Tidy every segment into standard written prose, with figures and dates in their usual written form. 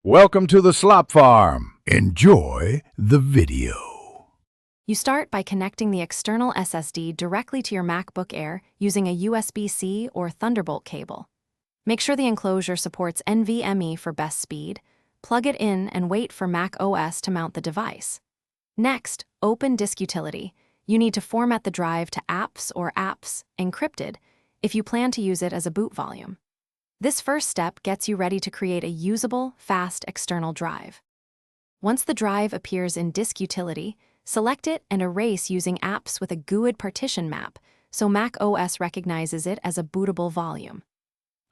Welcome to the Slop Farm. Enjoy the video. You start by connecting the external SSD directly to your MacBook Air using a USB-C or Thunderbolt cable. Make sure the enclosure supports NVMe for best speed. Plug it in and wait for macOS to mount the device. Next, open Disk Utility. You need to format the drive to apps or apps encrypted if you plan to use it as a boot volume. This first step gets you ready to create a usable, fast external drive. Once the drive appears in Disk Utility, select it and erase using apps with a GUID partition map so macOS recognizes it as a bootable volume.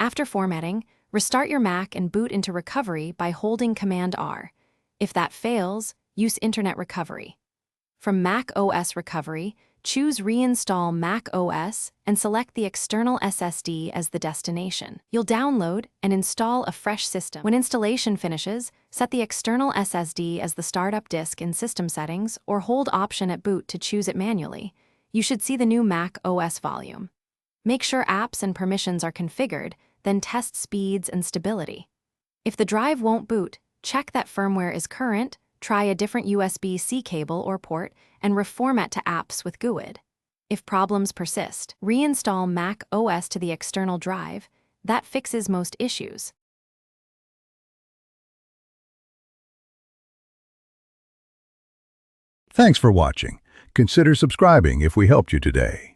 After formatting, restart your Mac and boot into recovery by holding Command-R. If that fails, use Internet Recovery. From macOS Recovery, choose Reinstall macOS and select the external SSD as the destination. You'll download and install a fresh system. When installation finishes, set the external SSD as the startup disk in System Settings or hold Option at boot to choose it manually. You should see the new macOS volume. Make sure apps and permissions are configured, then test speeds and stability. If the drive won't boot, check that firmware is current, try a different USB-C cable or port, and reformat to apps with GUID. If problems persist, reinstall macOS to the external drive. That fixes most issues. Thanks for watching. Consider subscribing if we helped you today.